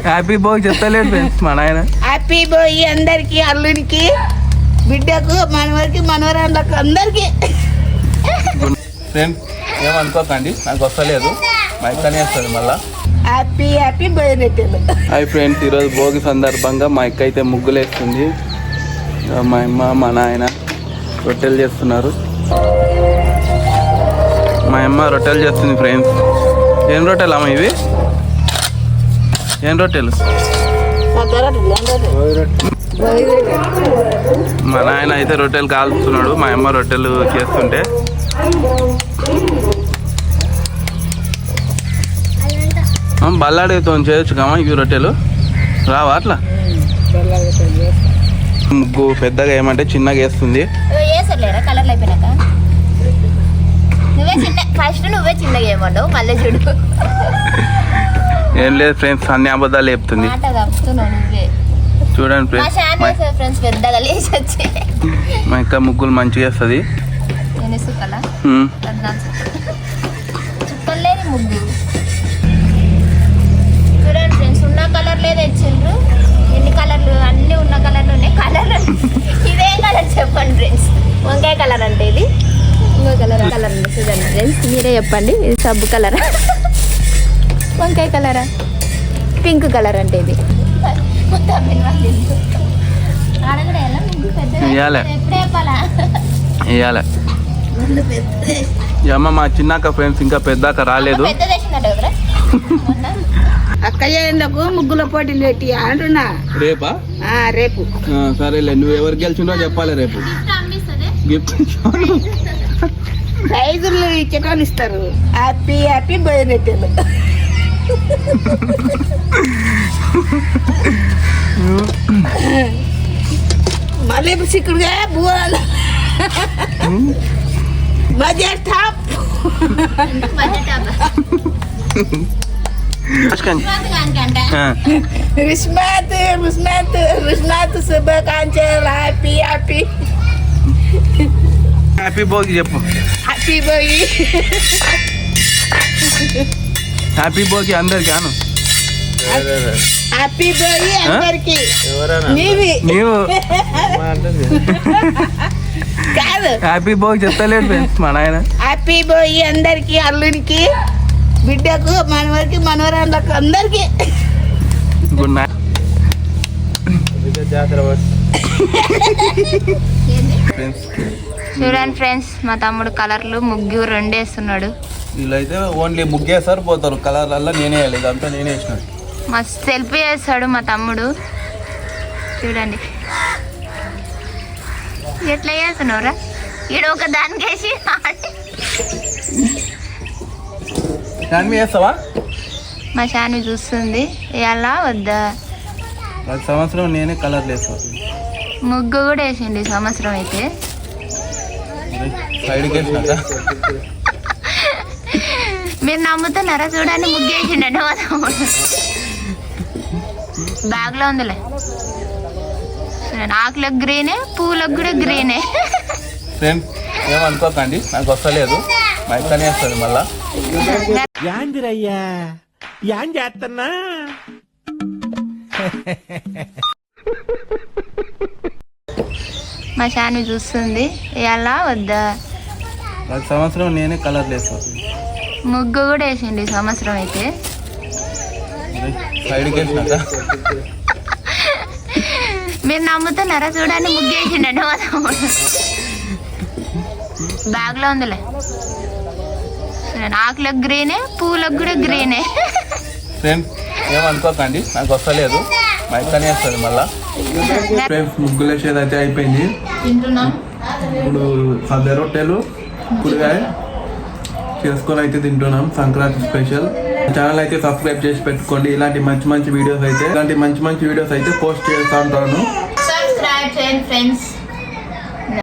Happy బోయ్ చెప్తలేదు friends మా నాయన. Happy బోయ్ అందరికి, అల్లునికి, బిడ్డకు, మనవరికి, మనవరాళ్ళకు అందరికి. ఫ్రెండ్స్ ఏమనుకోకండి, నాకు వస్తలేదు, మా ఇక్కనే వస్తుంది మళ్ళా. హ్యాపీ హ్యాపీ బోయ్ నెట్టెలు. హాయ్ ఫ్రెండ్స్, ఈరోజు భోగి సందర్భంగా మా అక్క అయితే ముగ్గులు వేస్తుంది. మా అమ్మ మా నాయన రొట్టెలు చేస్తున్నారు. మా అమ్మ రొట్టెలు చేస్తుంది ఫ్రెండ్స్. ఏం రొట్టెలు అమ్మ ఇవి? ఏం రొట్టెలు? మా నాయన అయితే రొట్టెలు కాల్చుతున్నాడు, మా అమ్మ రొట్టెలు చేస్తుంటే. బల్లాడితో చేయొచ్చు కమ్మా ఇవి రొట్టెలు, రావా అట్లా? ముగ్గు పెద్దగా ఏమంటే చిన్నగా వేస్తుంది. ఏం లేదు ఫ్రెండ్స్, అన్ని అబద్ధాలు చెప్తుంది. చూడండి ఫ్రెండ్స్, మా ఇంకా ముగ్గులు మంచిగా వేస్తుంది. చూడండి ఫ్రెండ్స్, ఉన్న కలర్లే తెచ్చిండ్రు. ఎన్ని కలర్లు? అన్ని ఉన్న కలర్లు ఉన్నాయి. కలర్లు ఇదే కలర్ చెప్పండి ఫ్రెండ్స్. వంకాయ కలర్ అంటే ఇది, ఇంకో కలర్ ఉంది చూడండి ఫ్రెండ్స్, మీరే చెప్పండి. ఇది సబ్బు కలరా, వంకాయ కలరా, పింక్ కలర్ అంటే ఇది. ఇవ్వాలి అమ్మ. మా చిన్నాక ఫ్రెండ్స్ ఇంకా పెద్దాక రాలేదు. అక్కయ్యకు ముగ్గుల పోటీలు పెట్టి అంటున్నా. రేపా? రేపు. సరేలే, నువ్వు ఎవరు గెలిచిందో చెప్పాలి రేపు. గిఫ్ట్ ప్రైజులు ఇచ్చేటోళ్ళు ఇస్తారు. హ్యాపీ హ్యాపీ బోయ్ నెట్టెలు. మళ్ళీ చిక్కుడుగా బువ్వలు బడ్జెట్ టాప్. రుష్మాత్ శుభాకాంక్షలు. హ్యాపీ హ్యాపీ హ్యాపీ భోగి చెప్పు. హ్యాపీ భోగి. హ్యాపీ భోగి అందరికి అను. హ్యాపీ భోగి అందరికి. నీవు కాదు, హ్యాపీ భోగి చెప్తలేదు ఫ్రెండ్స్ మా నాయన. హ్యాపీ భోగి అందరికి, అల్లునికి, బిడ్డకు, మనవరికి, మనవరాళ్ళకు అందరికి. Good night. చూడండి ఫ్రెండ్స్, మా తమ్ముడు కలర్లు ముగ్గు రెండు వేస్తున్నాడు. వీళ్ళైతే ఓన్లీ ముగ్గేసారు పోతారు, కలర్లలో నేనే వేయాలి, ఇదంతా నేనే వేసినాడు. మస్తు సెల్ఫీ చేస్తాడు మా తమ్ముడు. చూడండి ఎట్లా చేస్తున్నావురా, ఈడ ఒక దానికి వేసి దాని మీద వేస్తావా? మా షాని చూస్తుంది, ఎలా వద్దా? ప్రతి సంవత్సరం నేనే కలర్లు వేస్తాను. ముగ్గు కూడా వేసిండి ఈ సంవత్సరం అయితే. సైడ్కి వేసినాక మీరు నమ్ముతున్నారా? చూడండి ముగ్గు వేసిండే మా తమ్ముడు. బ్యాగ్లో ఉందిలే. ఆకులకు గ్రీనే, పూలకు కూడా గ్రీనే. ఫ్రెండ్స్ ఏమనుకోకండి, నాకు వస్తలేదు, మా ఇక్కనే వస్తుంది మళ్ళా. యాందిరయ్యా యాం చేస్తున్నా? మా షాని చూస్తుంది, ఎలా వద్దా? ప్రతి సంవత్సరం నేనే కలర్లు వేస్తాను. ముగ్గు కూడా వేసిండి ఈ సంవత్సరం అయితే. సైడ్కి వేసినాక మీరు నమ్ముతున్నారా? చూడండి ముగ్గు వేసిండే మా తమ్ముడు. బ్యాగ్లో ఉందిలే. ఆకులకు గ్రీనే, పూలకు కూడా గ్రీనే. ఫ్రెండ్స్ ఏమనుకోకండి, నాకు వస్తలేదు, మా ఇక్కనే వస్తుంది మళ్ళా. ఫ్రెండ్స్ ముగ్గులు వేసేది అయితే అయిపోయింది. ఇప్పుడు సద్ద రొట్టెలు పులిగాయ చేసుకొని అయితే తింటున్నాం, సంక్రాంతి స్పెషల్. ఛానల్ అయితే సబ్స్క్రైబ్ చేసి పెట్టుకోండి. ఇలాంటి మంచి మంచి వీడియోస్ అయితే పోస్ట్ చేస్తూ ఉంటాను. సబ్స్క్రైబ్ చేయండి ఫ్రెండ్స్.